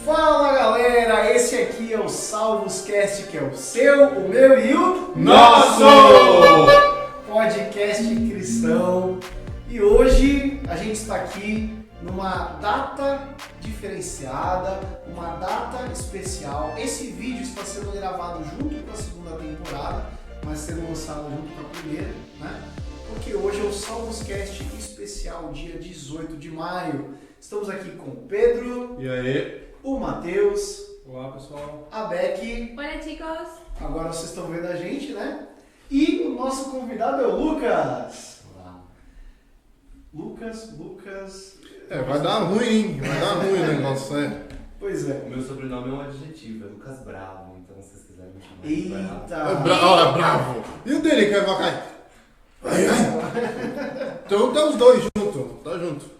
Fala galera, esse aqui é o Salvoscast, que é o seu, o meu e o nosso podcast cristão. E hoje a gente está aqui numa data diferenciada, uma data especial. Esse vídeo está sendo gravado junto com a segunda temporada, mas sendo lançado junto com a primeira, né? Porque hoje é o Salvoscast especial, dia 18 de maio. Estamos aqui com o Pedro. E aí? O Matheus. Olá, pessoal. A Becky. Olá, chicos. Agora vocês estão vendo a gente, né? E o nosso convidado é o Lucas. Olá. Lucas. Vai dar ruim, hein? Vai dar ruim o negócio, Pois é. O meu sobrenome é um adjetivo, é Lucas Bravo, então se vocês quiserem me chamar de Eita. Bravo. Bravo. E o dele, que é Vacai? Então tá os dois juntos, tá junto.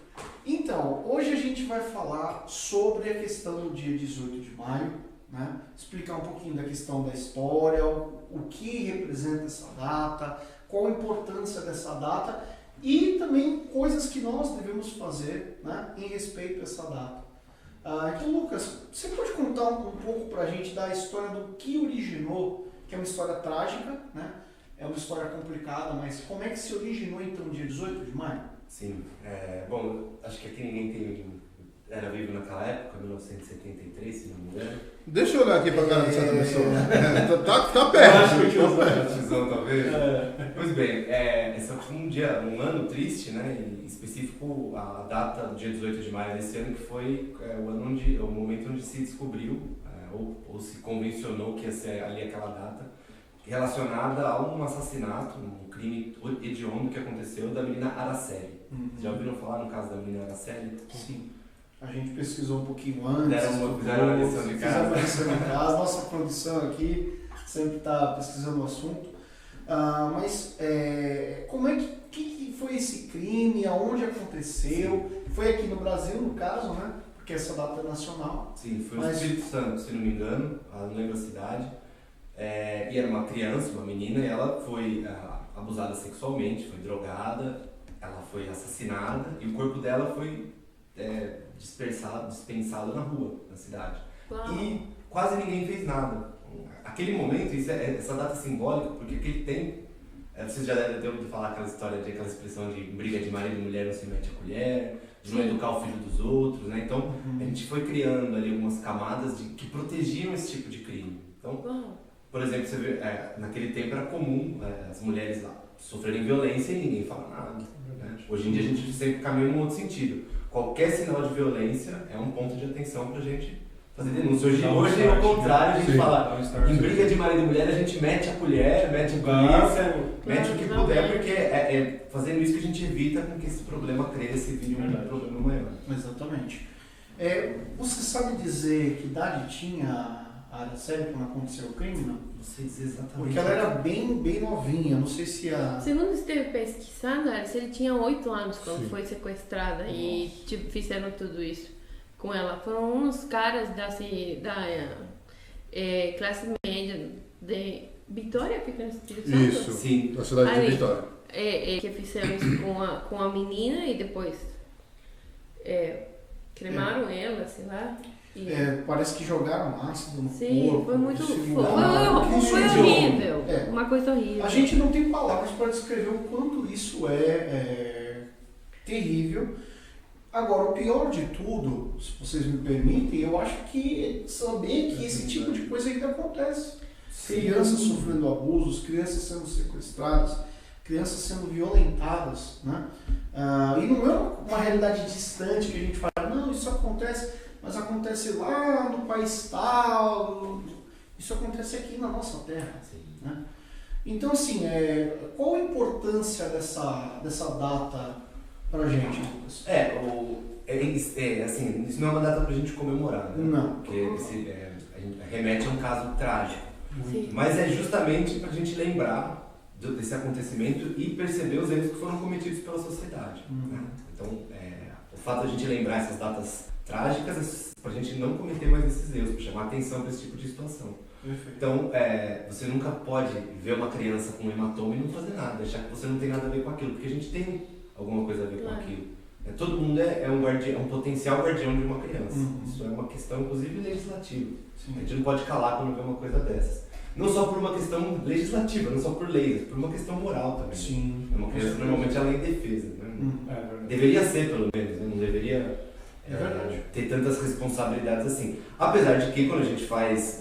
Então, hoje a gente vai falar sobre a questão do dia 18 de maio, né? Explicar um pouquinho da questão da história, o que representa essa data, qual a importância dessa data e também coisas que nós devemos fazer, né, em respeito a essa data. Então, Lucas, você pode contar um pouco pra gente da história do que originou, que é uma história trágica, né? É uma história complicada, mas como é que se originou então o dia 18 de maio? Sim, bom, acho que aqui ninguém era vivo naquela época, 1973, se não me engano. Deixa eu olhar aqui pra cara dessa pessoa. Tá perto. Tiozão, talvez. Pois bem, esse é um ano triste, né? Em específico, a data do dia 18 de maio desse ano, que foi o momento onde se descobriu, ou se convencionou que ia ser ali aquela data, relacionada a um assassinato, um crime hediondo que aconteceu da menina Araceli. Já ouviram falar no caso da menina Araceli? Sim. A gente pesquisou um pouquinho antes. Fizeram uma lição de casa. Nossa produção aqui sempre está pesquisando o assunto. Mas como é que foi esse crime? Aonde aconteceu? Sim. Foi aqui no Brasil, no caso, né? Porque essa data é nacional. Sim, foi no Espírito Santo, se não me engano. Não lembro a cidade. E era uma criança, uma menina, e ela foi abusada sexualmente, foi drogada, ela foi assassinada e o corpo dela foi dispensado na rua, na cidade. Uau. E quase ninguém fez nada. Aquele momento, essa data simbólica, porque aquele tempo, vocês já devem ter ouvido falar aquela expressão de briga de marido e mulher não se mete a colher, de não educar o filho dos outros, né? Então, a gente foi criando ali algumas camadas que protegiam esse tipo de crime. Então, por exemplo, você vê, naquele tempo era comum as mulheres lá sofrerem violência e ninguém fala nada. Né? Hoje em dia a gente sempre caminha num outro sentido. Qualquer sinal de violência é um ponto de atenção pra gente fazer denúncia. Hoje é o contrário, a gente fala em briga de marido e mulher, a gente mete a colher, mete a polícia, mete o que puder, porque fazendo isso que a gente evita com que esse problema cresça e vire um problema maior. Exatamente. Você sabe dizer que idade tinha a Araceli quando aconteceu o crime, não? Não sei dizer exatamente. Porque ela era bem novinha, não sei se Segundo esteve pesquisando, ele tinha 8 anos quando foi sequestrada. Nossa. E fizeram tudo isso com ela. Foram uns caras da classe média de Vitória, fica no Espírito Santo? Isso, sim, da cidade de Vitória. Que fizeram isso com a menina e depois cremaram ela, sei lá. Parece que jogaram ácido no Sim, corpo. foi muito. Foi Isso horrível. Uma coisa horrível. A gente não tem palavras para descrever o quanto isso é terrível. Agora, o pior de tudo, se vocês me permitem, eu acho que saber que esse tipo de coisa ainda acontece. Crianças sofrendo abusos, crianças sendo sequestradas, crianças sendo violentadas, né? E não é uma realidade distante que a gente fala, não, isso acontece. Mas acontece lá no país tal, isso acontece aqui na nossa terra. Né? Então, assim, qual a importância dessa data pra gente, Lucas? Assim, isso não é uma data pra gente comemorar, né? Não. Porque a gente remete a um caso trágico. Sim. Mas é justamente pra gente lembrar desse acontecimento e perceber os erros que foram cometidos pela sociedade. Né? Então, o fato de a gente lembrar essas datas trágicas para a gente não cometer mais esses erros, para chamar atenção para esse tipo de situação. Perfeito. Então, você nunca pode ver uma criança com um hematoma e não fazer nada, achar que você não tem nada a ver com aquilo, porque a gente tem alguma coisa a ver com aquilo. Todo mundo é um guardião, um potencial guardião de uma criança. Isso é uma questão, inclusive, legislativa. Sim. A gente não pode calar quando vê uma coisa dessas. Não só por uma questão legislativa, não só por leis, por uma questão moral também. Sim. Uma criança normalmente ela é indefesa, né? É verdade. Deveria ser, pelo menos, né? Não deveria ter tantas responsabilidades assim. Apesar de que quando a gente faz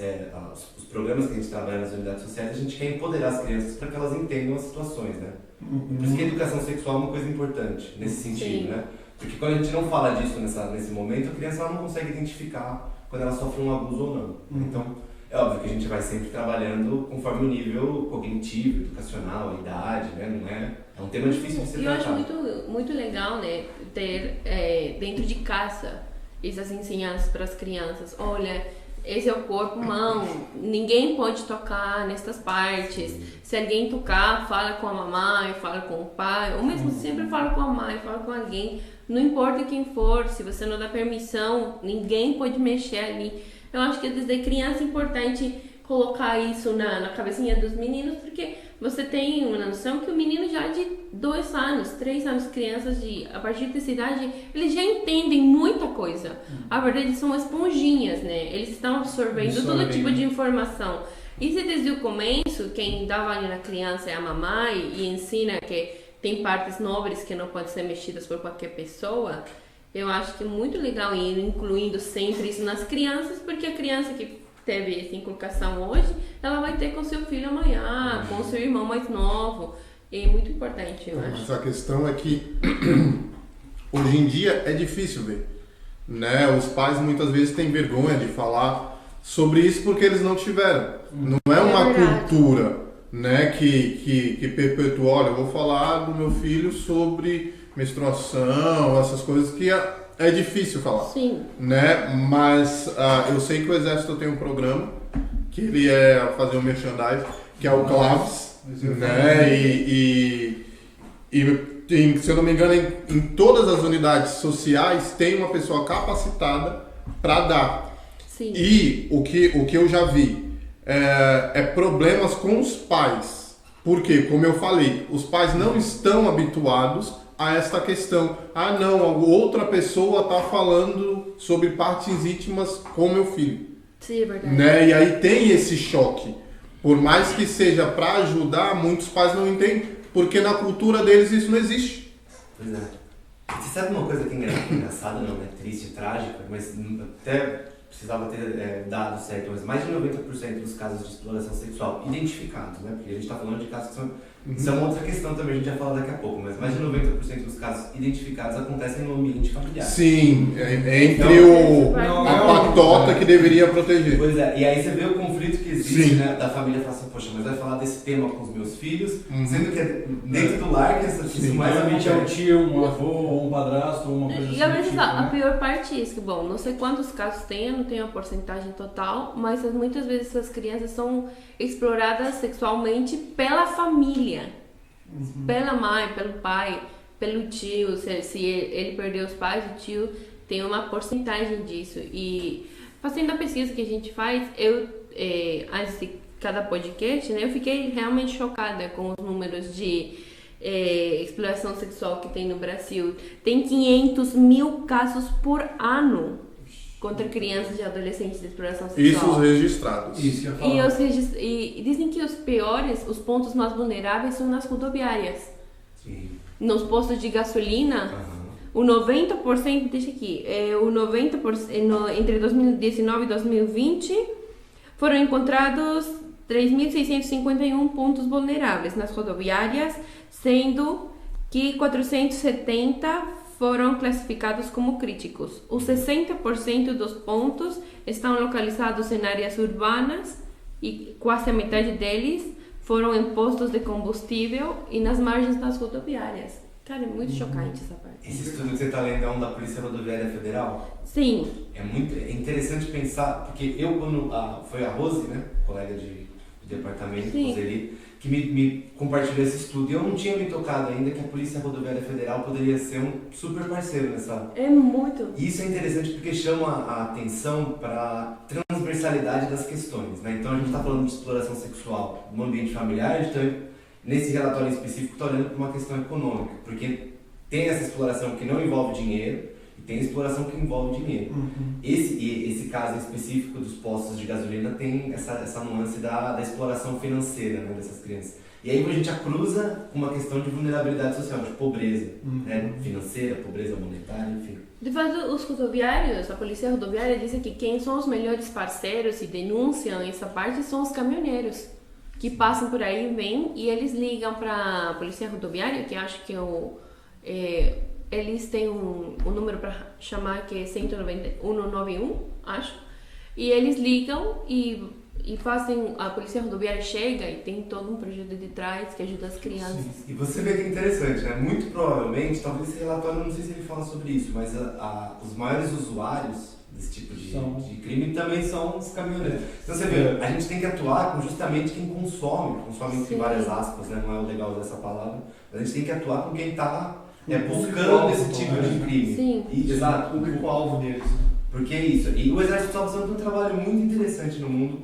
os programas que a gente trabalha nas unidades sociais, a gente quer empoderar as crianças para que elas entendam as situações, né? Por isso que a educação sexual é uma coisa importante nesse sentido, Sim. né? Porque quando a gente não fala disso nesse momento, a criança ela não consegue identificar quando ela sofre um abuso ou não. Então, é óbvio que a gente vai sempre trabalhando conforme o nível cognitivo, educacional, a idade, né? É um tema difícil de ser Eu acho tratado. muito legal, né, ter dentro de casa essas ensinanças para as crianças. Olha, esse é o corpo humano, ninguém pode tocar nestas partes. Se alguém tocar, fala com a mamãe, fala com o pai, ou mesmo sempre fala com a mãe, fala com alguém. Não importa quem for, se você não dá permissão, ninguém pode mexer ali. Eu acho que desde criança é importante colocar isso na cabecinha dos meninos, porque você tem uma noção que o menino já de 2 anos, 3 anos, crianças a partir dessa idade, eles já entendem muita coisa. A verdade são esponjinhas, né? Eles estão absorvendo todo tipo de informação. E se desde o começo, quem dá valor na criança é a mamãe e ensina que tem partes nobres que não podem ser mexidas por qualquer pessoa, eu acho que é muito legal ir incluindo sempre isso nas crianças, porque a criança que teve essa inculcação hoje, ela vai ter com seu filho amanhã, com seu irmão mais novo. E é muito importante, eu acho. Mas a questão é que hoje em dia é difícil ver, né? Os pais muitas vezes têm vergonha de falar sobre isso porque eles não tiveram. Não é uma cultura, né, que perpetua. Olha, eu vou falar do meu filho sobre menstruação, essas coisas que é difícil falar. Sim. Né? Mas eu sei que o Exército tem um programa que ele é fazer um merchandising, que é o Claves, né? E se eu não me engano, em todas as unidades sociais tem uma pessoa capacitada para dar. Sim. E o que eu já vi é problemas com os pais. Porque, como eu falei, os pais não estão habituados a esta questão. Ah, não, outra pessoa está falando sobre partes íntimas com meu filho. Sim, é verdade. Né? E aí tem esse choque. Por mais que seja para ajudar, muitos pais não entendem, porque na cultura deles isso não existe. Pois é. Você sabe uma coisa que é engraçada, não, né? Triste, trágica, mas até precisava ter dado certo, mas mais de 90% dos casos de exploração sexual identificados, né? Porque a gente está falando de casos que são... Isso é uma outra questão também, a gente vai falar daqui a pouco, mas mais de 90% dos casos identificados acontecem no ambiente familiar. Sim, entre a patota que deveria proteger. Pois é, e aí você vê o conflito que existe, Sim. né, da família fala assim, poxa, mas vai falar desse tema com os meus filhos, sendo que é dentro do lar que isso mais Geralmente é um tio, um avô, ou um padrasto, ou uma coisa assim. E a verdade, tipo, a né? pior parte é isso, que bom, não sei quantos casos tem, eu não tenho a porcentagem total, mas muitas vezes essas crianças são exploradas sexualmente pela família. Pela mãe, pelo pai, pelo tio, se ele perdeu os pais, o tio tem uma porcentagem disso. E fazendo a pesquisa que a gente faz, antes de cada podcast, né, eu fiquei realmente chocada com os números de exploração sexual que tem no Brasil. Tem 500 mil casos por ano contra crianças e adolescentes de exploração sexual. Isso os registrados. Isso que eu ia falar. E dizem que os pontos mais vulneráveis são nas rodoviárias. Sim. Nos postos de gasolina, o 90%, deixa aqui, o 90%, entre 2019 e 2020, foram encontrados 3.651 pontos vulneráveis nas rodoviárias, sendo que 470 foram classificados como críticos. Os 60% dos pontos estão localizados em áreas urbanas e quase a metade deles foram em postos de combustível e nas margens das rodoviárias. Cara, é muito chocante essa parte. Esse estudo que você está lendo é um da Polícia Rodoviária Federal? Sim. É interessante pensar, porque quando foi a Rose, né, colega de departamento, Sim. Roseli, que me compartilhou esse estudo. E eu não tinha me tocado ainda que a Polícia Rodoviária Federal poderia ser um super parceiro nessa... É muito. E isso é interessante porque chama a atenção para a transversalidade das questões, né? Então a gente está falando de exploração sexual no ambiente familiar, a gente também, nesse relatório específico, está olhando para uma questão econômica, porque tem essa exploração que não envolve dinheiro e tem a exploração que envolve dinheiro. Esse caso específico dos postos de gasolina tem essa nuance da exploração financeira, né, dessas crianças. E aí a gente a cruza com uma questão de vulnerabilidade social, de pobreza, né, financeira, pobreza monetária, enfim. De fato, os rodoviários, a polícia rodoviária diz que quem são os melhores parceiros e denunciam essa parte são os caminhoneiros, que passam por aí, vêm e eles ligam para a polícia rodoviária, que acho que eles têm um número para chamar que é 191, acho, e eles ligam e fazem, a polícia rodoviária chega e tem todo um projeto de trás que ajuda as crianças. Sim. E você vê que é interessante, né? Muito provavelmente, talvez esse relatório, não sei se ele fala sobre isso, mas os maiores usuários desse tipo de crime também são os caminhoneiros. Então você vê, a gente tem que atuar com justamente quem consome entre várias aspas, né? Não é o legal dessa palavra, mas a gente tem que atuar com quem está buscando esse tipo de crime. Sim. Exato. O público-alvo deles. Porque é isso. E o Exército de Salvação tem um trabalho muito interessante no mundo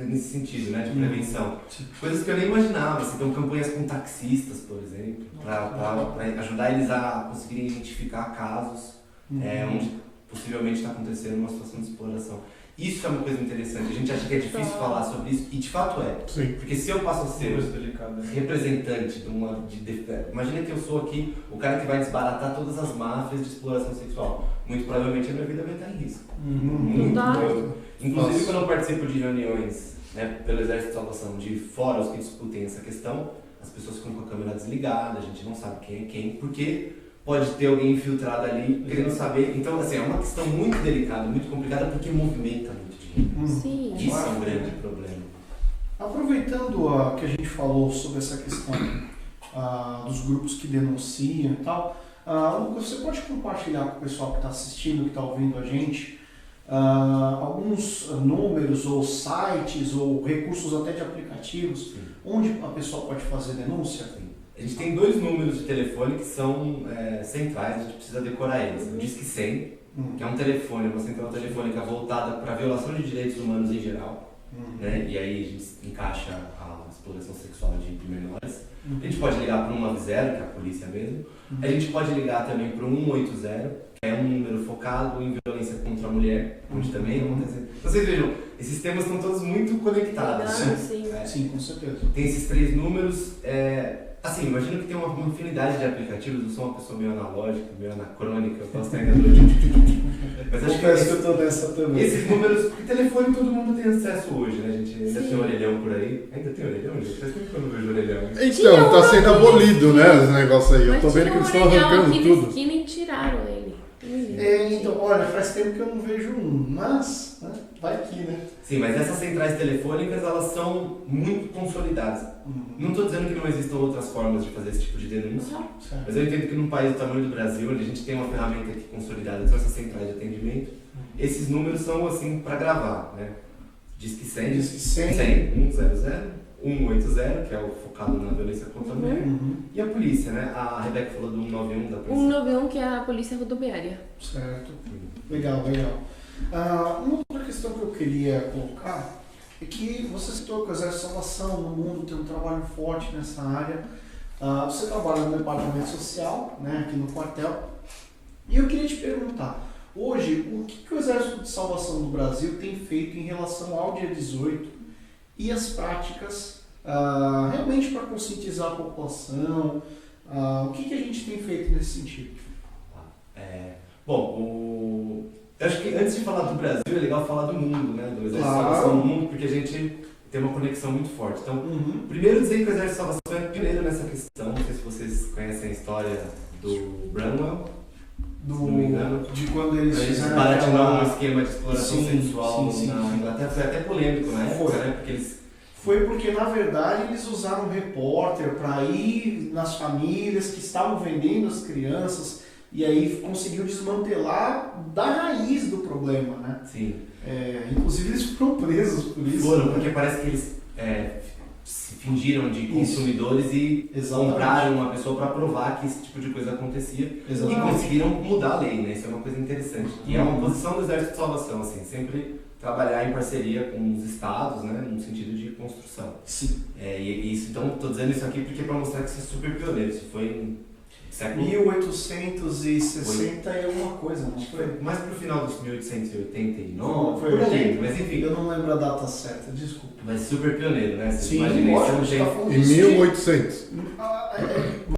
nesse sentido, né, de prevenção. Coisas que eu nem imaginava. Assim, então, campanhas com taxistas, por exemplo, para ajudar eles a conseguirem identificar casos onde possivelmente está acontecendo uma situação de exploração. Isso é uma coisa interessante. A gente acha que é difícil falar sobre isso, e de fato é. Sim. Porque se eu passo a ser representante de uma... imagina que eu sou aqui o cara que vai desbaratar todas as máfias de exploração sexual. Muito provavelmente a minha vida vai estar em risco. Muito. Inclusive, quando eu participo de reuniões, né, pelo Exército de Salvação, de fóruns que discutem essa questão, as pessoas ficam com a câmera desligada, a gente não sabe quem é quem, porque pode ter alguém infiltrado ali querendo saber. Então, assim, é uma questão muito delicada, muito complicada, porque movimenta muito dinheiro. Sim. Isso é um grande problema. Aproveitando que a gente falou sobre essa questão dos grupos que denunciam e tal, Lucas, você pode compartilhar com o pessoal que está assistindo, que está ouvindo a gente, alguns números ou sites ou recursos até de aplicativos onde a pessoa pode fazer denúncia? A gente tem 2 números de telefone que são centrais, a gente precisa decorar eles. O Disque 100, que é um telefone, uma central telefônica voltada para a violação de direitos humanos em geral, né? E aí a gente encaixa a exploração sexual de menores. A gente pode ligar para o 190, que é a polícia mesmo. A gente pode ligar também para o 180, que é um número focado em violência contra a mulher, onde também acontece. Então vocês vejam, esses temas estão todos muito conectados. Sim, com certeza. Tem esses 3 números. Assim, imagino que tem uma infinidade de aplicativos. Eu sou uma pessoa meio analógica, meio anacrônica, eu posso estar enganando. Mas acho que eu tô nessa também. esses números, o telefone todo mundo tem acesso hoje, né? A gente ainda tem orelhão por aí. Ainda tem orelhão, gente? Faz tempo que eu não vejo orelhão. Então, tá sendo abolido, né, os negócios aí. Eu tô vendo que eles estão arrancando tudo. Aqui nem tiraram ele. Então, olha, faz tempo que eu não vejo mas vai aqui, né? Sim, mas essas centrais telefônicas, elas são muito consolidadas. Não estou dizendo que não existam outras formas de fazer esse tipo de denúncia, mas eu entendo que num país do tamanho do Brasil, onde a gente tem uma ferramenta aqui consolidada, que são essas centrais de atendimento, esses números são assim para gravar, né? Disque 100, 100, 100, 180, que é o focado na violência contra a mulher, e a polícia, né? A Rebeca falou do 191 da polícia. 191, que é a polícia rodoviária. Certo. Legal. Uma outra questão que eu queria colocar é que você citou que o Exército de Salvação no mundo tem um trabalho forte nessa área. Você trabalha no departamento social, né, aqui no quartel, e eu queria te perguntar, hoje, o que o Exército de Salvação do Brasil tem feito em relação ao dia 18 e as práticas realmente para conscientizar a população? O que a gente tem feito nesse sentido? Bom, eu acho que antes de falar do Brasil, é legal falar do mundo, né? Do Exército de Claro. Salvação do mundo, porque a gente tem uma conexão muito forte. Então, primeiro dizer que o Exército de Salvação é pioneiro nessa questão. Não sei se vocês conhecem a história do Bramwell, se não me engano. De quando eles desbaratinou um esquema de exploração Sim, sexual sim. na Inglaterra. Foi até polêmico na época, né? Porque eles... Foi porque, na verdade, eles usaram um repórter para ir nas famílias que estavam vendendo as crianças e aí conseguiu desmantelar da raiz do problema, né? Sim. Inclusive, eles foram presos por isso. Foram, porque parece que eles se fingiram de consumidores e Exatamente. compraram uma pessoa para provar que esse tipo de coisa acontecia. Exatamente. E conseguiram mudar a lei, né? Isso é uma coisa interessante. E é uma posição do Exército de Salvação, assim, sempre trabalhar em parceria com os estados, né? No sentido de construção. Sim. E isso, então, estou dizendo isso aqui porque para mostrar que isso é super pioneiro. Isso foi século 1860 e alguma coisa, não foi? mais pro final dos 1889, Não, foi por ali, ali. mas enfim, Eu não lembro a data certa, desculpa. mas super pioneiro, né? Vocês Sim, imaginem, lógico, isso a é um gente tá jeito... falando Em disso de 1800.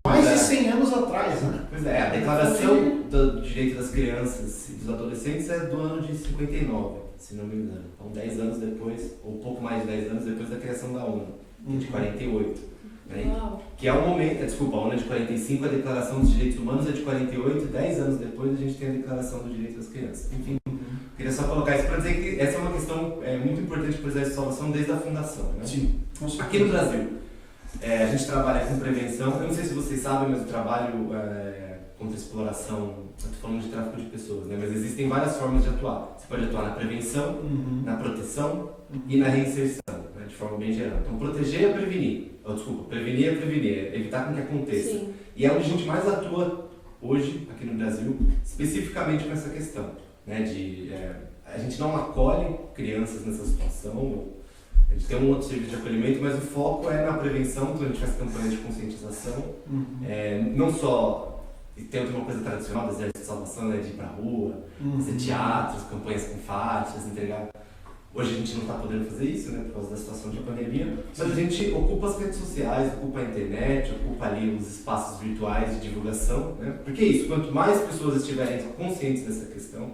mais de 100 anos atrás, né? Pois é, a declaração do direito das crianças e dos adolescentes é do ano de 59, se não me engano. Então 10 anos depois, ou pouco mais de 10 anos depois da criação da ONU, que é de 48. Né? Uau. Que é o momento, desculpa, a ONU é de 45, a Declaração dos Direitos Humanos é de 48, 10 anos depois a gente tem a Declaração do Direito das Crianças. Enfim, queria só colocar isso para dizer que essa é uma questão muito importante para o Exército de Salvação desde a fundação. Né? Sim. Aqui no Brasil, a gente trabalha com prevenção. Eu não sei se vocês sabem, mas o trabalho contra a exploração, eu estou falando de tráfico de pessoas, né? Mas existem várias formas de atuar. Você pode atuar na prevenção, na proteção e na reinserção, né? De forma bem geral. Então, proteger é prevenir. Prevenir é prevenir, é evitar com que aconteça. Sim. E é onde a gente mais atua hoje, aqui no Brasil, especificamente com essa questão. Né? A gente não acolhe crianças nessa situação. A gente tem um outro serviço de acolhimento, mas o foco é na prevenção, então a gente faz campanhas de conscientização. Não só, tem uma coisa tradicional do Exército de Salvação, né, de ir pra rua, fazer teatros, campanhas com faixas, entregar. Hoje a gente não está podendo fazer isso, né, por causa da situação de pandemia, mas a gente ocupa as redes sociais, ocupa a internet, ocupa ali os espaços virtuais de divulgação, né, porque é isso, quanto mais pessoas estiverem conscientes dessa questão,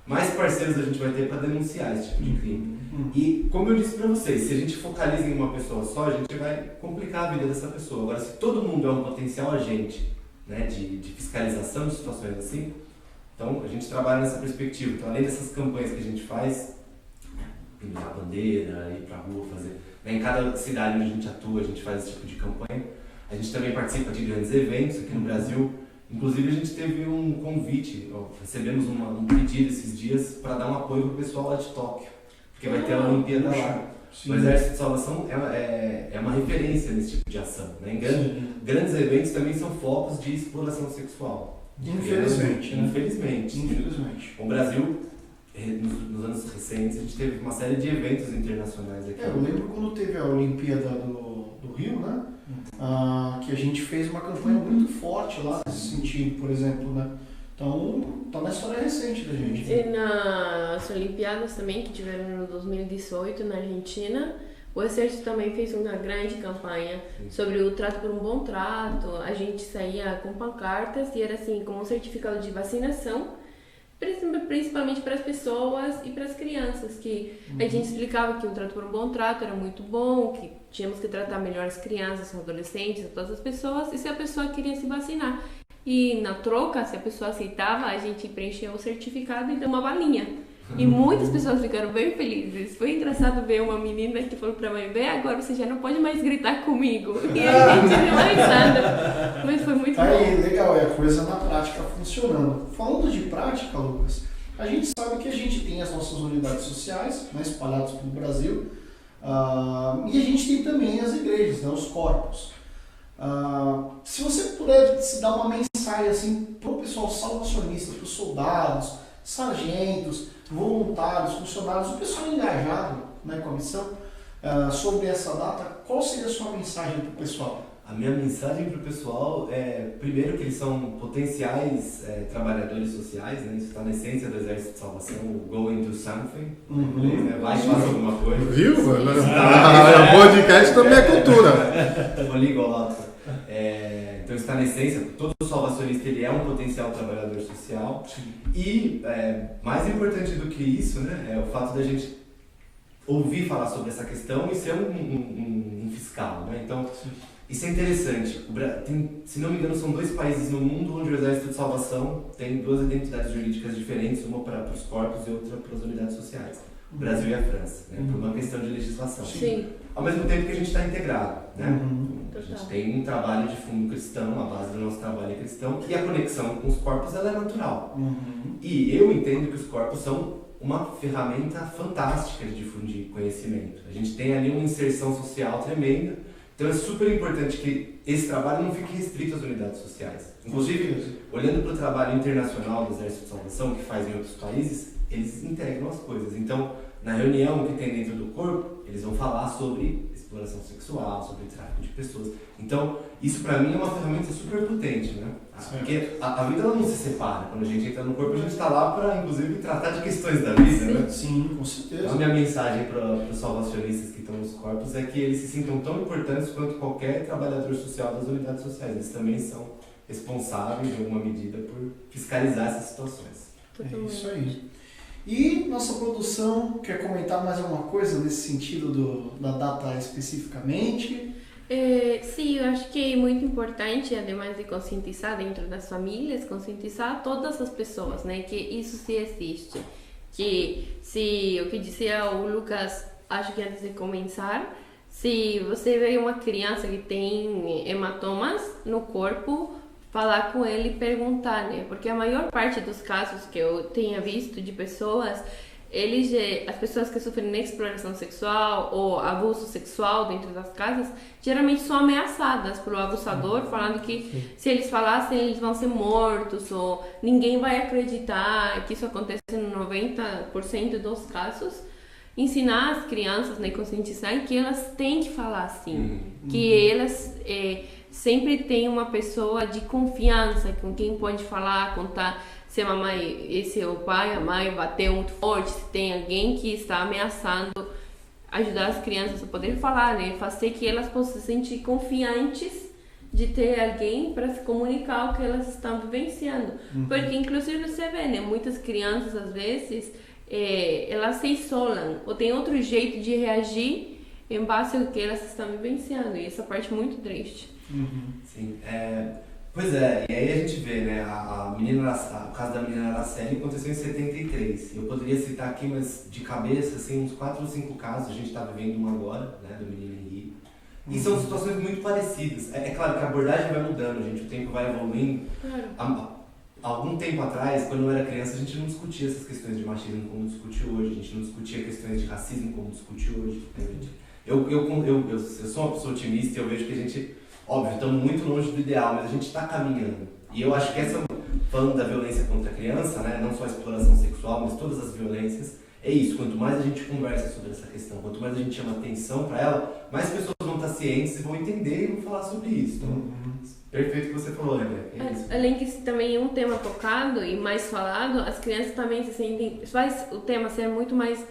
mais parceiros a gente vai ter para denunciar esse tipo de crime. E, como eu disse para vocês, se a gente focaliza em uma pessoa só, a gente vai complicar a vida dessa pessoa. Agora, se todo mundo é um potencial agente, né, de fiscalização de situações assim, então a gente trabalha nessa perspectiva. Então, além dessas campanhas que a gente faz, pintar a bandeira, ir para a rua, fazer... Né, em cada cidade onde a gente atua, a gente faz esse tipo de campanha. A gente também participa de grandes eventos aqui no Brasil. Inclusive, a gente teve um convite, recebemos um pedido esses dias para dar um apoio para o pessoal lá de Tóquio, porque vai ter a Olimpíada lá. Sim. O Exército de Salvação é uma referência nesse tipo de ação. Né? Grandes eventos também são focos de exploração sexual. Infelizmente. Né? Infelizmente. O Brasil, nos anos recentes, a gente teve uma série de eventos internacionais aqui. Eu lembro quando teve a Olimpíada do Rio, né? Que a gente fez uma campanha muito forte lá nesse sentido, por exemplo, né? Então, tá na história recente da gente. E nas Olimpíadas também, que tiveram em 2018 na Argentina, o Exército também fez uma grande campanha sobre o trato por um bom trato. A gente saía com pancartas e era assim, como um certificado de vacinação, principalmente para as pessoas e para as crianças, que a gente explicava que o trato por um bom trato era muito bom, que tínhamos que tratar melhor as crianças, os adolescentes, todas as pessoas, e se a pessoa queria se vacinar. E na troca, se a pessoa aceitava, a gente preenchia o certificado e deu uma balinha. E muitas pessoas ficaram bem felizes. Foi engraçado ver uma menina que falou pra mãe: "Bem, agora você já não pode mais gritar comigo." E a gente deu uma risada. Mas foi muito bom. Aí, legal, é a coisa na prática funcionando. Falando de prática, Lucas, a gente sabe que a gente tem as nossas unidades sociais, né, espalhadas pelo Brasil, e a gente tem também as igrejas, né, os corpos. Se você puder se dar uma mensagem assim pro pessoal salvacionista, para os soldados, sargentos, voluntários, funcionários, o pessoal engajado, né, com a missão, sobre essa data, qual seria a sua mensagem para o pessoal? A minha mensagem para o pessoal é, primeiro, que eles são potenciais trabalhadores sociais, né? Isso está na essência do Exército de Salvação, o go and do something, em inglês, né? Vai e faça alguma coisa. Viu? O podcast também é cultura. Poligolota. Então está na essência, todo salvacionista ele é um potencial trabalhador social. E mais importante do que isso, né, é o fato da gente ouvir falar sobre essa questão e ser um fiscal, né? Então, isso é interessante. Se não me engano, são 2 países no mundo onde o Exército de Salvação tem 2 identidades jurídicas diferentes, uma para os corpos e outra para as unidades sociais. O Brasil e a França, né? Por uma questão de legislação. Sim. Ao mesmo tempo que a gente está integrado, né? A gente Total. tem um trabalho de fundo cristão, a base do nosso trabalho é cristão, e a conexão com os corpos ela é natural. E eu entendo que os corpos são uma ferramenta fantástica de difundir conhecimento. A gente tem ali uma inserção social tremenda, então é super importante que esse trabalho não fique restrito às unidades sociais. Inclusive, olhando para o trabalho internacional do Exército de Salvação, que faz em outros países, eles integram as coisas. Então, na reunião que tem dentro do corpo, eles vão falar sobre exploração sexual, sobre tráfico de pessoas. Então, isso pra mim é uma ferramenta super potente, né? Porque a vida ela não se separa. Quando a gente entra no corpo, a gente está lá para, inclusive, tratar de questões da vida, né? Sim, com certeza. A minha mensagem para os salvacionistas que estão nos corpos é que eles se sintam tão importantes quanto qualquer trabalhador social das unidades sociais. Eles também são responsáveis, em alguma medida, por fiscalizar essas situações. É isso aí. E nossa produção quer comentar mais alguma coisa nesse sentido da data especificamente? Sim, eu acho que é muito importante, ademais de conscientizar dentro das famílias, conscientizar todas as pessoas, né, que isso sim existe. Que se o que dizia o Lucas, acho que antes de começar, se você vê uma criança que tem hematomas no corpo, falar com ele e perguntar, né? Porque a maior parte dos casos que eu tenha visto de pessoas, as pessoas que sofrem exploração sexual ou abuso sexual dentro das casas, geralmente são ameaçadas pelo abusador, falando que se eles falassem, eles vão ser mortos, ou ninguém vai acreditar, que isso acontece no 90% dos casos. Ensinar as crianças, né, conscientizar que elas têm que falar assim, que elas sempre têm uma pessoa de confiança com quem pode falar, contar se a mãe, se o pai, a mãe bateu muito forte, se tem alguém que está ameaçando, ajudar as crianças a poder falar, né, fazer que elas possam se sentir confiantes de ter alguém para se comunicar o que elas estão vivenciando, porque inclusive você vê, né, muitas crianças às vezes elas se isolam ou tem outro jeito de reagir em base ao que elas estão vivenciando, e essa parte é muito triste. Sim, pois é, e aí a gente vê, né, o caso da menina Araceli aconteceu em 73, eu poderia citar aqui, mas de cabeça, assim, uns 4 ou 5 casos, a gente está vivendo um agora, né, do menino Henrique, e são situações muito parecidas. É claro que a abordagem vai mudando, gente, o tempo vai evoluindo. Algum tempo atrás, quando eu era criança, a gente não discutia essas questões de machismo como discute hoje, a gente não discutia questões de racismo como discute hoje. Né? Eu sou uma pessoa otimista e eu vejo que a gente, óbvio, estamos muito longe do ideal, mas a gente está caminhando. E eu acho que falando da violência contra a criança, né, não só a exploração sexual, mas todas as violências, é isso. Quanto mais a gente conversa sobre essa questão, quanto mais a gente chama atenção para ela, mais pessoas vão estar cientes e vão entender e vão falar sobre isso. Então, perfeito o que você falou, Rebeca. Além que isso também é um tema tocado e mais falado, as crianças também se sentem, faz o tema ser muito mais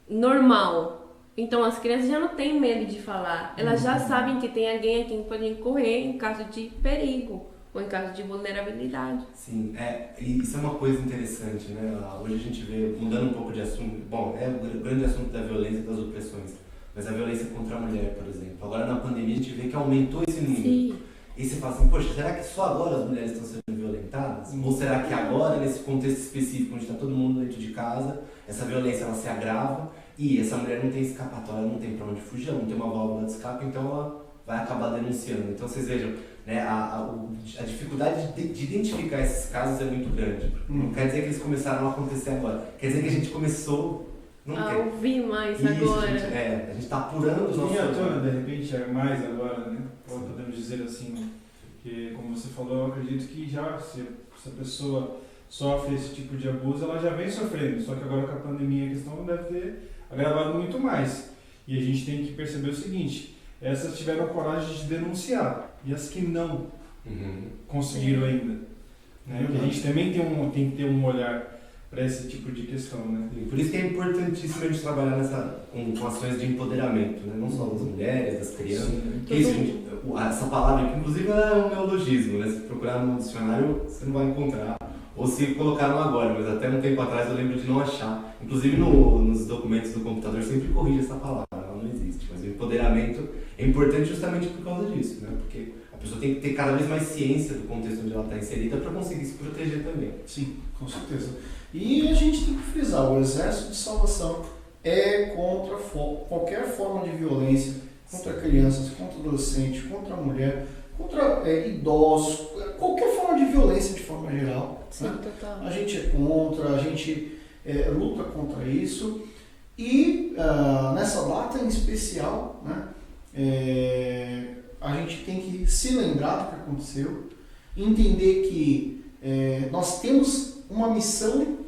normal. Então as crianças já não têm medo de falar, elas já sabem que tem alguém a quem podem correr em caso de perigo ou em caso de vulnerabilidade. Sim, e isso é uma coisa interessante, né? Hoje a gente vê, mudando um pouco de assunto, bom, é o grande assunto da violência e das opressões, mas a violência contra a mulher, por exemplo. Agora na pandemia a gente vê que aumentou esse número. Sim. E você fala assim, poxa, será que só agora as mulheres estão sendo violentadas? Ou será que agora, nesse contexto específico, onde está todo mundo dentro de casa, essa violência ela se agrava e essa mulher não tem escapatória, não tem para onde fugir, ela não tem uma válvula de escape, então ela vai acabar denunciando. Então vocês vejam, né, a dificuldade de identificar esses casos é muito grande. Não quer dizer que eles começaram a acontecer agora, quer dizer que a gente começou... ouvir mais isso, agora. A gente está apurando os nossos... Vinha à tona, de repente, é mais agora, né? Podemos dizer assim, que como você falou, eu acredito que já, se a pessoa sofre esse tipo de abuso, ela já vem sofrendo, só que agora com a pandemia a questão deve ter agravado muito mais. E a gente tem que perceber o seguinte, essas tiveram coragem de denunciar, e as que não conseguiram ainda. Né? E a gente também tem que ter um olhar para esse tipo de questão, né? Por isso que é importantíssimo a gente trabalhar com ações de empoderamento, né? Não só das mulheres, das crianças. Que isso, essa palavra aqui, inclusive, é um neologismo, né? Se procurar no dicionário, você não vai encontrar. Ou se colocaram agora, mas até um tempo atrás eu lembro de não achar. Inclusive nos documentos do computador sempre corrige essa palavra, ela não existe. Mas o empoderamento é importante justamente por causa disso, né? Porque a pessoa tem que ter cada vez mais ciência do contexto onde ela está inserida para conseguir se proteger também. Sim, com certeza. E a gente tem que frisar, o Exército de Salvação é contra qualquer forma de violência contra crianças, contra adolescentes, contra mulher, contra idosos, qualquer forma de violência de forma geral. Sim, né? total. A gente é contra, a gente luta contra isso. E nessa data em especial, né, a gente tem que se lembrar do que aconteceu, entender que nós temos uma missão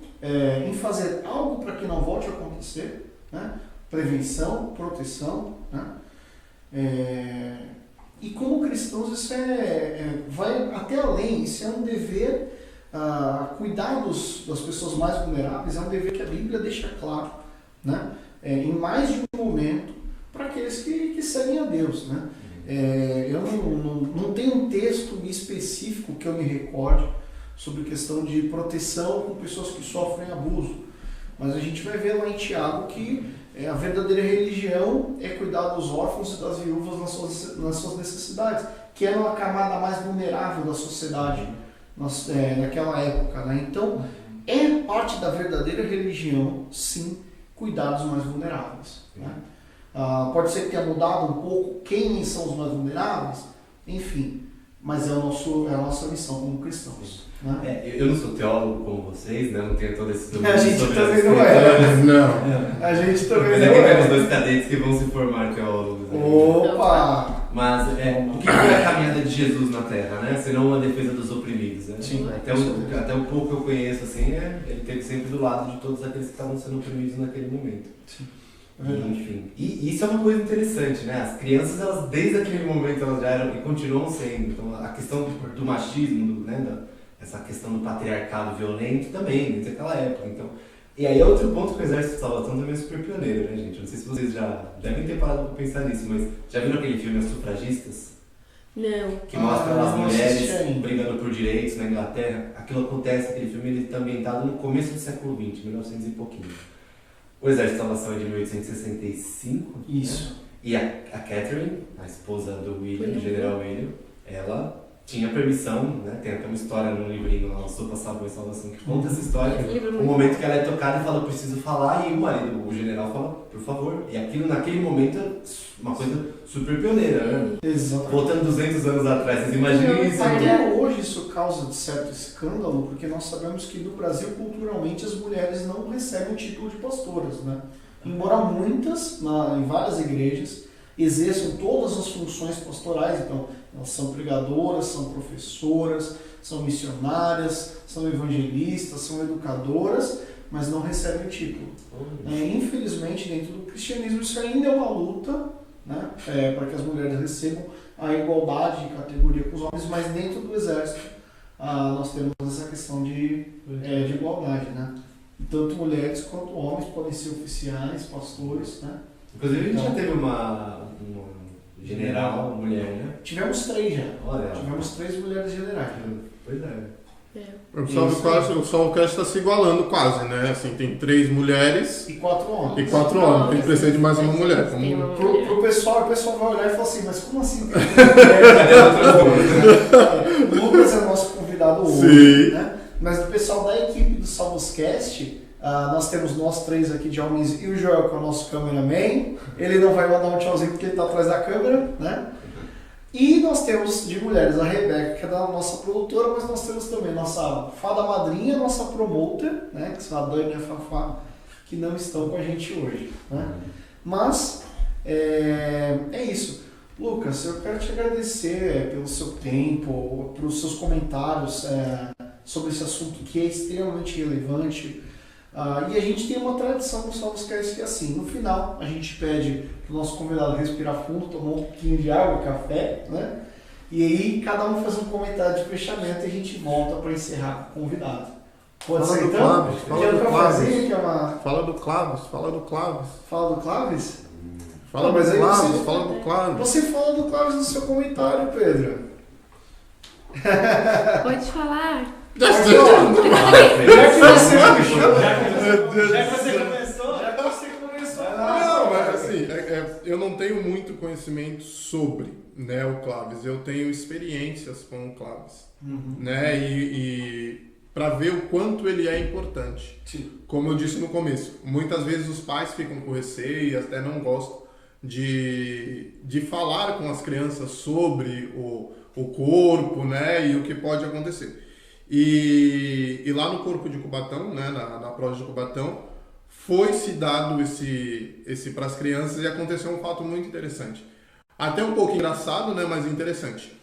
em fazer algo para que não volte a acontecer, né? Prevenção, proteção, né? E como cristãos isso vai até além, isso é um dever, cuidar das pessoas mais vulneráveis é um dever que a Bíblia deixa claro, né? Em mais de um momento para aqueles que seguem a Deus, né? Eu não tenho um texto específico que eu me recorde sobre questão de proteção com pessoas que sofrem abuso, mas a gente vai ver lá em Tiago que a verdadeira religião é cuidar dos órfãos e das viúvas nas suas necessidades, que era uma camada mais vulnerável da sociedade naquela época, né? Então, é parte da verdadeira religião, sim, cuidar dos mais vulneráveis, né? Pode ser que tenha mudado um pouco quem são os mais vulneráveis, enfim, mas é a nossa missão como cristãos, né? Eu não sou teólogo como vocês, né? Não tenho todo esse domínio. A gente sobre também as não é. Não. A gente também Mas não aqui temos é. dois cadetes que vão se formar teólogos. Né? Opa! Mas o que foi a caminhada de Jesus na Terra, né? Senão uma defesa dos oprimidos, né? Sim. Até o pouco que eu conheço, assim, ele esteve sempre do lado de todos aqueles que estavam sendo oprimidos naquele momento. Sim. Enfim. E isso é uma coisa interessante, né? As crianças, elas desde aquele momento, elas já eram e continuam sendo. Então, a questão do machismo, né? Essa questão do patriarcado violento também, desde aquela época. Então, e aí é outro ponto que o Exército de Salvação também é super pioneiro, né, gente? Não sei se vocês já devem ter parado para pensar nisso, mas já viram aquele filme As Sufragistas? Não. Que mostra as não assisti mulheres ainda. brigando por direitos na Inglaterra. Aquilo acontece, aquele filme ele está ambientado no começo do século XX, 1900 e pouquinho. O Exército de Salvação é de 1865. Isso. Né? E a Catherine, a esposa do William, do General William, ela tinha permissão, né? Tem até uma história no livrinho lá, Sopa, Sabor e Salvação, que conta essa história. O momento que ela é tocada e fala, eu preciso falar, e o marido, o general, fala, por favor. E aquilo, naquele momento, é uma coisa super pioneira, né? Exato. Voltando 200 anos atrás, vocês imaginem isso? Até hoje isso causa de certo escândalo, porque nós sabemos que no Brasil, culturalmente, as mulheres não recebem o título de pastoras, né? Embora muitas, em várias igrejas, exerçam todas as funções pastorais, então elas são pregadoras, são professoras, são missionárias, são evangelistas, são educadoras, mas não recebem o título. Infelizmente, dentro do cristianismo, isso ainda é uma luta, né, para que as mulheres recebam a igualdade de categoria com os homens, mas dentro do exército nós temos essa questão de igualdade, né? Tanto mulheres quanto homens podem ser oficiais, pastores, né? Inclusive a gente já teve uma general, mulher, né? Tivemos 3 já. Olha. Tivemos 3 mulheres generais. Pois é. O Salvocast está se igualando quase, né? Assim, tem 3 mulheres E 4 homens. e 4 homens. Tem que precisar de mais uma mulher. Tem uma Como... mulher. O pessoal vai olhar e falar assim, mas como assim? Cadê as outras duas? O Lucas é o nosso convidado hoje, Sim. né? Mas do pessoal da equipe do Salvoscast, nós temos nós 3 aqui de homens e o Joel, que é o nosso cameraman. Ele não vai mandar um tchauzinho porque ele está atrás da câmera, né? E nós temos de mulheres a Rebeca, que é da nossa produtora, mas nós temos também nossa fada madrinha, nossa promoter, né? Que são a Dani e a Fafá, que não estão com a gente hoje, né? Mas é isso. Lucas, eu quero te agradecer pelo seu tempo, pelos seus comentários sobre esse assunto que é extremamente relevante. E a gente tem uma tradição no Salvoscast que é assim, no final a gente pede para o nosso convidado respirar fundo, tomar um pouquinho de água, café, né? E aí cada um faz um comentário de fechamento e a gente volta para encerrar com o convidado. Pode Fala ser do então? Clávis, fala Quer do um Clávis. cafezinho, que é uma... Fala do Clávis. Fala do Clávis? Fala Não, mas aí do Clávis, você- fala do Clávis. Você fala do Clávis no seu comentário, Pedro. Pode falar. Já que você puxou, Já que você começou, Não, mas assim, eu não tenho muito conhecimento sobre, né, o Clávis. Eu tenho experiências com o Clávis, né, e para ver o quanto ele é importante. Sim. Como eu disse no começo, muitas vezes os pais ficam com receio e até não gostam de falar com as crianças sobre o corpo, né, e o que pode acontecer. E lá no Corpo de Cubatão, né, na Prós de Cubatão, foi-se dado esse para as crianças e aconteceu um fato muito interessante. Até um pouco engraçado, né, mas interessante.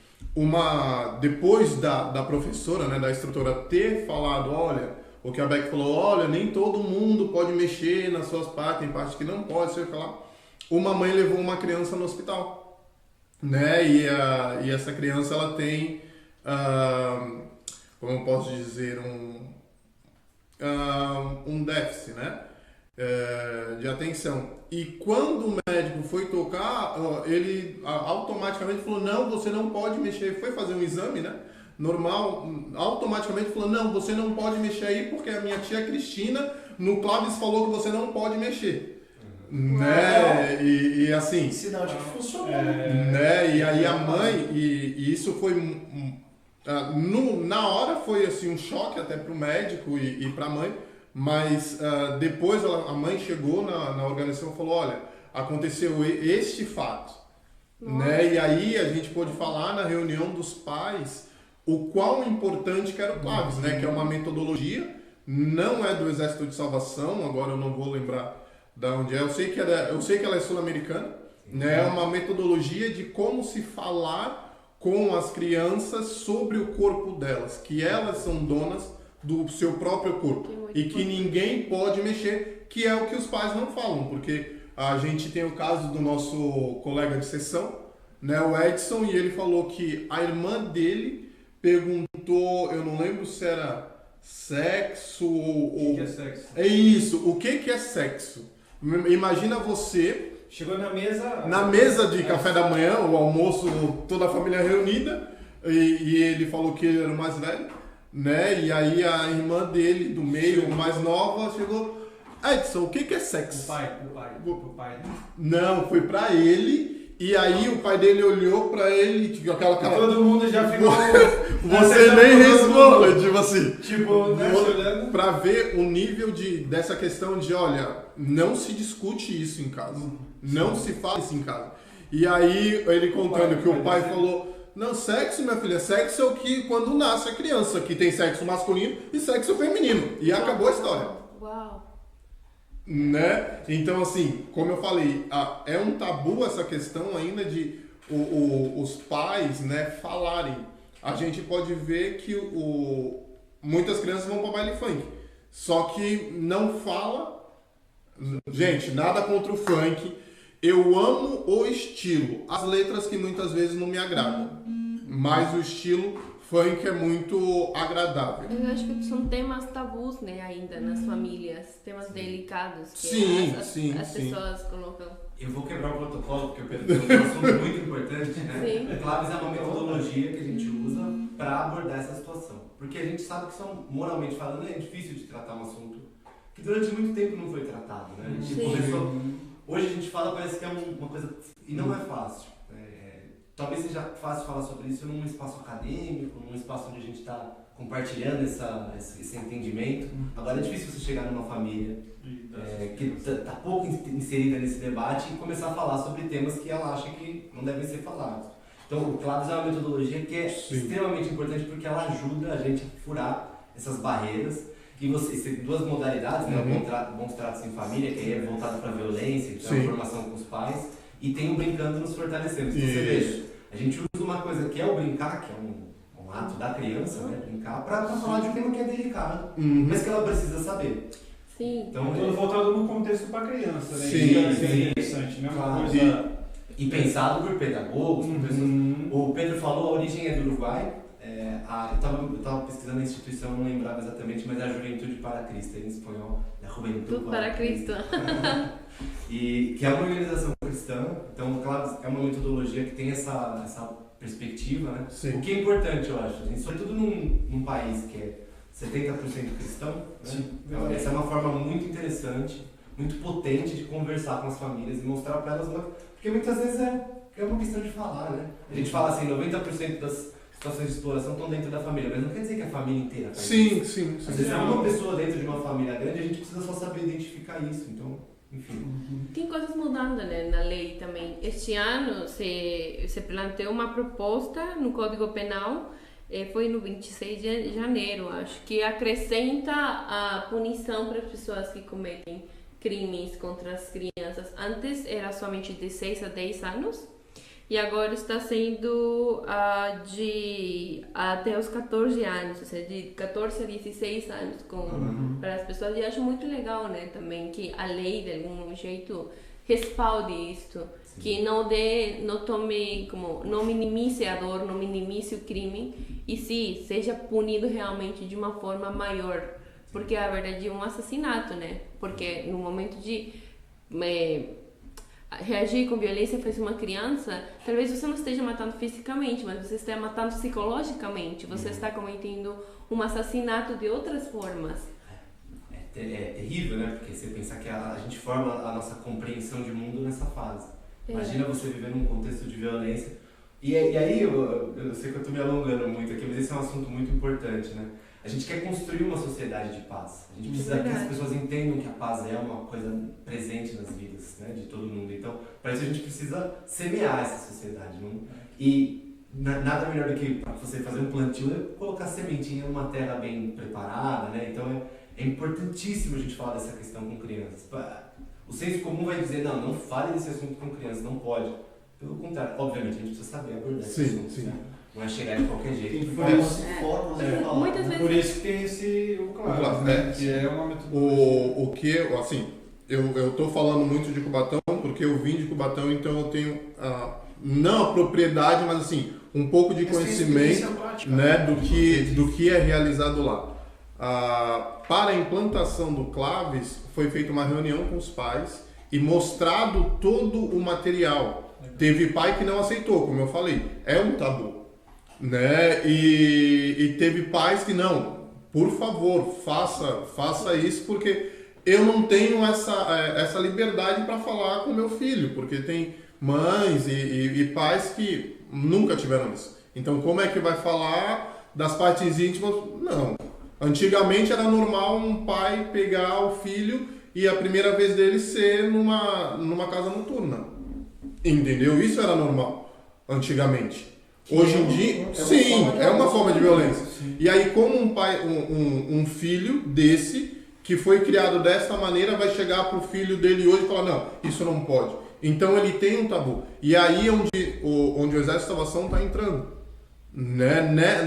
Depois da professora, né, da instrutora ter falado, olha, o que a Beck falou, olha, nem todo mundo pode mexer nas suas partes, tem parte que não pode, sei lá. Uma mãe levou uma criança no hospital, né? E essa criança, ela tem, como eu posso dizer, um déficit, né? De atenção. E quando o médico foi tocar, ele automaticamente falou, não, você não pode mexer. Foi fazer um exame, né? Normal, automaticamente falou, não, você não pode mexer aí porque a minha tia Cristina no Claves falou que você não pode mexer. Né? E assim... Sinal de que funcionou. Né? E aí a mãe, e isso foi... na hora foi assim, um choque até para o médico e para a mãe, mas depois a mãe chegou na organização e falou, olha, aconteceu este fato. Né? E aí a gente pôde falar na reunião dos pais o quão importante que era o Claves, né? Que é uma metodologia, não é do Exército de Salvação, agora eu não vou lembrar de onde é, eu sei que ela é sul-americana, né? É uma metodologia de como se falar com as crianças sobre o corpo delas, que elas são donas do seu próprio corpo e que ninguém pode mexer, que é o que os pais não falam, porque a gente tem o caso do nosso colega de sessão, né, o Edson, e ele falou que a irmã dele perguntou, eu não lembro se era sexo ou... O que é sexo? É isso, o que é sexo? Imagina você... Chegou na mesa... Na mesa de café da manhã, o almoço, toda a família reunida, e ele falou que ele era o mais velho, né? E aí a irmã dele, do meio, mais nova, chegou... Edson, o que é sexo? O pai. Não, foi pra ele... E aí o pai dele olhou pra ele, tipo, aquela cara... Todo mundo já ficou... Você nem responde, tipo assim... Tipo, né, olhando... Pra ver o nível dessa questão de, olha, não se discute isso em casa. Não se fala isso em casa. E aí ele contando que o pai falou... Não, sexo, minha filha, sexo é o que quando nasce a criança, que tem sexo masculino e sexo feminino. E acabou a história. Uau! Né? Então, assim, como eu falei, é um tabu essa questão ainda de os pais, né, falarem. A gente pode ver que muitas crianças vão para baile funk, só que não fala. Gente, nada contra o funk. Eu amo o estilo, as letras que muitas vezes não me agradam, mas o estilo funk é muito agradável. Eu acho que são temas tabus, né, ainda nas famílias, temas delicados que as pessoas colocam. Eu vou quebrar o protocolo, porque eu pergunto um assunto muito importante, né? Sim. Claves é uma metodologia que a gente usa para abordar essa situação. Porque a gente sabe que, moralmente falando, é difícil de tratar um assunto que durante muito tempo não foi tratado, né? A gente começou, hoje a gente fala, parece que é uma coisa... E não é fácil. Talvez seja fácil falar sobre isso num espaço acadêmico, num espaço onde a gente está compartilhando esse entendimento. Agora é difícil você chegar numa família que está pouco inserida nesse debate e começar a falar sobre temas que ela acha que não devem ser falados. Então, o Claves é uma metodologia que é extremamente importante porque ela ajuda a gente a furar essas barreiras. E você tem duas modalidades, né? Bons tratos em família, que aí é voltado para a violência, que é uma formação com os pais, e tem o Brincando nos Fortalecendo. Se você veja, a gente usa uma coisa que é o brincar, que é um ato da criança, né? Brincar, para falar de um tema que é delicado, mas que ela precisa saber. Sim. Então, tudo voltado no contexto para a criança, né? Sim, é interessante, né? Uma coisa... E pensado por pedagogos, por pessoas. O Pedro falou, a origem é do Uruguai. Eu estava pesquisando a instituição, não lembrava exatamente, mas é a Juventude para Cristo, em espanhol, a Juventude para Cristo. E que é uma organização cristã, então, claro, é uma metodologia que tem essa perspectiva, né? Sim. O que é importante, eu acho, assim, sobretudo num país que é 70% cristão, né? Então, essa é uma forma muito interessante, muito potente de conversar com as famílias e mostrar para elas, porque muitas vezes é uma questão de falar, né? A gente fala assim, 90% das situações de exploração estão dentro da família, mas não quer dizer que a família inteira faz isso. Sim. Às vezes é uma pessoa dentro de uma família grande, a gente precisa só saber identificar isso, então, enfim. Tem coisas mudando, né, na lei também. Este ano se planteou uma proposta no Código Penal, foi no 26 de janeiro, acho, que acrescenta a punição para as pessoas que cometem crimes contra as crianças. Antes era somente de 6 a 10 anos. e agora está sendo de até os 14 anos, ou seja, de 14 a 16 anos para as pessoas. E acho muito legal, né, também que a lei de algum jeito respalde isto, que não tome como, não minimize a dor, não minimize o crime, e sim, seja punido realmente de uma forma maior, porque a verdade é um assassinato, né? Porque no momento de reagir com violência faz uma criança, talvez você não esteja matando fisicamente, mas você está matando psicologicamente, você está cometendo um assassinato de outras formas. É terrível, né? Porque você pensar que a gente forma a nossa compreensão de mundo nessa fase. Imagina você viver num contexto de violência. E aí, eu sei que eu estou me alongando muito aqui, mas esse é um assunto muito importante, né? A gente quer construir uma sociedade de paz. A gente precisa que as pessoas entendam que a paz é uma coisa presente nas vidas, né, de todo mundo. Então, para isso a gente precisa semear essa sociedade. Não? E nada melhor do que para você fazer um plantio é colocar sementinha numa terra bem preparada, né? Então é importantíssimo a gente falar dessa questão com crianças. O senso comum vai dizer, não fale desse assunto com crianças, não pode. Pelo contrário, obviamente a gente precisa saber abordar esse assunto. Sim. Né? Não é chegar de qualquer jeito. Tem formas de falar. Muitas vezes. Por isso que tem o Claves, né? Que é uma metodologia. O que, assim, eu tô falando muito de Cubatão porque eu vim de Cubatão, então eu tenho, não a propriedade, mas assim, um pouco de conhecimento, né, do que é realizado lá. Para a implantação do Claves, foi feita uma reunião com os pais e mostrado todo o material. Teve pai que não aceitou, como eu falei, é um tabu. Né? E teve pais que não, por favor, faça isso, porque eu não tenho essa liberdade para falar com meu filho, porque tem mães e pais que nunca tiveram isso. Então, como é que vai falar das partes íntimas? Não. Antigamente era normal um pai pegar o filho e a primeira vez dele ser numa casa noturna. Entendeu? Isso era normal, antigamente. Hoje em dia, sim, é uma forma de violência. Sim. E aí, como um filho desse, que foi criado dessa maneira, vai chegar pro filho dele hoje e falar, não, isso não pode. Então ele tem um tabu. E aí onde o Exército de Salvação está entrando, né?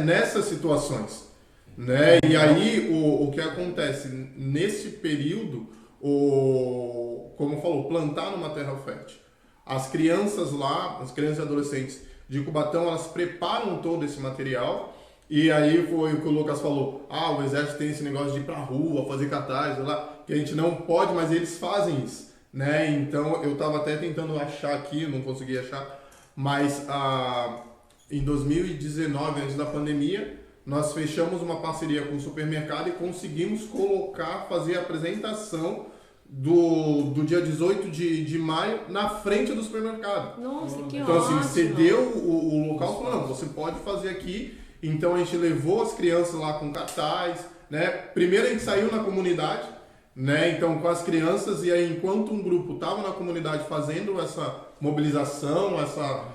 Nessas situações. Né? E aí o que acontece nesse período, como falou, plantar numa terra fértil. As crianças lá, as crianças e adolescentes de Cubatão, elas preparam todo esse material, e aí foi o que o Lucas falou, o exército tem esse negócio de ir pra rua, fazer catarse lá, que a gente não pode, mas eles fazem isso, né? Então eu tava até tentando achar aqui, não consegui achar, mas em 2019, antes da pandemia, nós fechamos uma parceria com o supermercado e conseguimos fazer a apresentação do dia 18 de maio na frente do supermercado. Nossa, que então, ótimo! Assim, você deu o local, falou, não, você pode fazer aqui. Então a gente levou as crianças lá com cartaz, né? Primeiro a gente saiu na comunidade, né? Então com as crianças, e aí enquanto um grupo estava na comunidade fazendo essa mobilização,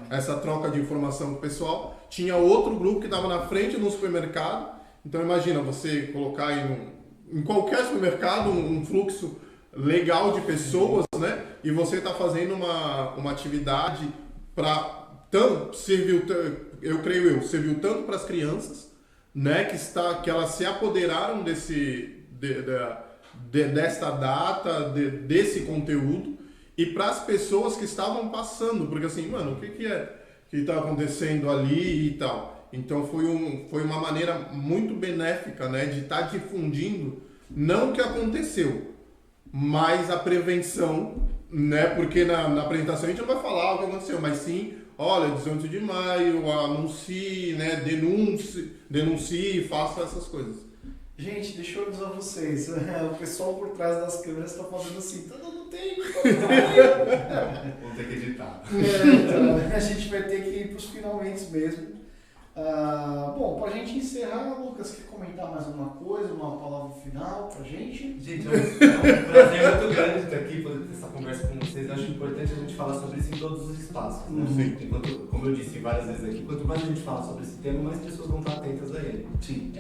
essa troca de informação com o pessoal, tinha outro grupo que estava na frente do supermercado. Então imagina você colocar aí em qualquer supermercado um fluxo legal de pessoas, né? E você está fazendo uma atividade para serviu tanto para as crianças, né? Que elas se apoderaram desta data, desse conteúdo, e para as pessoas que estavam passando, porque assim, mano, o que está acontecendo ali e tal. Então foi uma maneira muito benéfica, né? De estar difundindo não o que aconteceu, mas a prevenção, né? Porque na apresentação a gente não vai falar o que aconteceu, mas sim, olha, 18 de maio, anuncie, né? Denuncie, faça essas coisas. Gente, deixa eu avisar vocês, o pessoal por trás das câmeras está fazendo assim, não tem. Vamos ter que editar. Então, a gente vai ter que ir para os finalmente mesmo. Bom, pra gente encerrar, Lucas, quer comentar mais alguma coisa, uma palavra final pra gente? Gente, é um prazer muito grande estar aqui, poder ter essa conversa com vocês. Eu acho importante a gente falar sobre isso em todos os espaços. Né? Como eu disse várias vezes aqui, quanto mais a gente fala sobre esse tema, mais pessoas vão estar atentas a ele. Sim.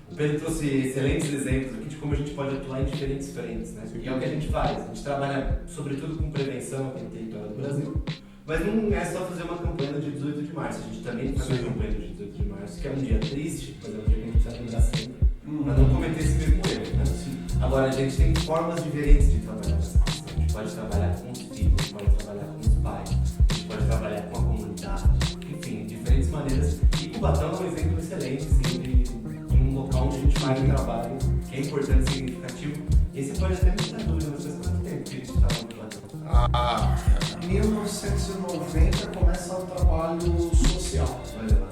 O Pedro trouxe excelentes exemplos aqui de como a gente pode atuar em diferentes frentes. Né? E é o que a gente faz. A gente trabalha, sobretudo, com prevenção aqui no território do Brasil. Mas não é só fazer uma campanha no dia 18 de março, a gente também faz uma campanha no dia 18 de março, que é um dia triste, mas é um dia que a gente precisa lembrar sempre, para não cometer esse mesmo erro, né? Agora, a gente tem formas diferentes de trabalhar essa questão. A gente pode trabalhar com os filhos, a gente pode trabalhar com os pais, a gente pode trabalhar com a comunidade, enfim, diferentes maneiras. E Cubatão é um exemplo excelente, sim, de um local onde a gente faz um trabalho que é importante e significativo. E você pode até me dar dúvida, mas faz quanto tempo que a gente estava no Cubatão? 1990 começa o trabalho social. Olha lá.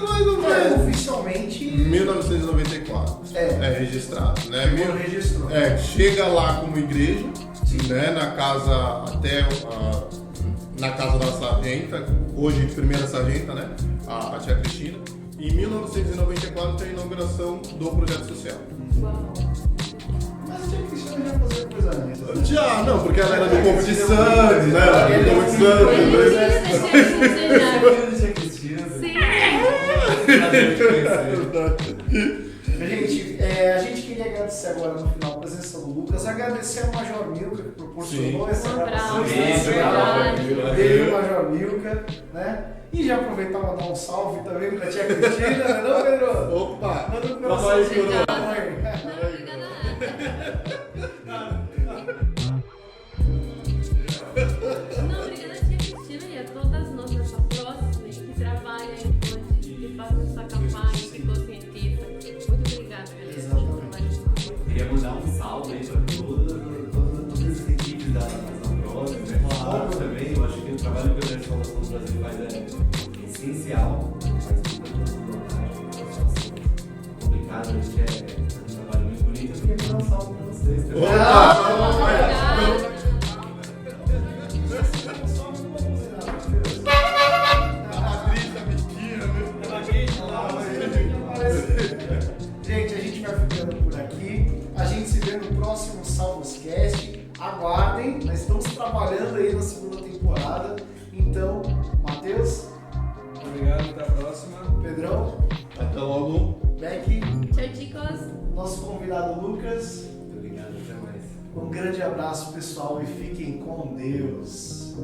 Mais ou menos. Oficialmente. 1994. É registrado, né? Chegou, registrou. Chega lá como igreja, né? Na casa na casa da sargenta, hoje primeira sargenta, né? A tia Cristina. Em 1994 tem a inauguração do projeto social. Uau. Mas a tia Cristina já fazia coisa antes. Né? Já, não, porque ela era do povo de Santos, né? Ela era do povo de Santos. Sim. Gente, a gente queria agradecer agora no final a presença do Lucas, agradecer ao Major Milka que proporcionou essa gravação. Beijo, Major Milka, né? E já aproveitar para dar um salve também para a tia Cristina, né, não, Pedro? Opa! Manda um Papai, coraçãozinho coroa. pra mãe. Não, obrigada, tia Cristina, e a todas as nossas próximas que trabalham em Ponte, que fazem essa campanha, que conscientizam. Muito obrigada, galera, pelo trabalho de vocês. Queria mandar um salve aí para todas as equipes da Prose, né? Claro, também, eu acho que o trabalho que o Exército da Salvação do Brasil faz é essencial, faz muita vontade, uma situação complicada, a gente é um trabalho muito bonito. Eu queria mandar um salve para vocês também. Gente, a gente vai ficando por aqui. A gente se vê no próximo Salmoscast. Aguardem, nós estamos trabalhando aí na segunda temporada. Então, Matheus, Obrigado, até a próxima. Pedrão, Até logo. Becky, Tchau, chicos. nosso convidado Lucas. Muito obrigado, até mais. Um grande abraço, pessoal, e fiquem com Deus.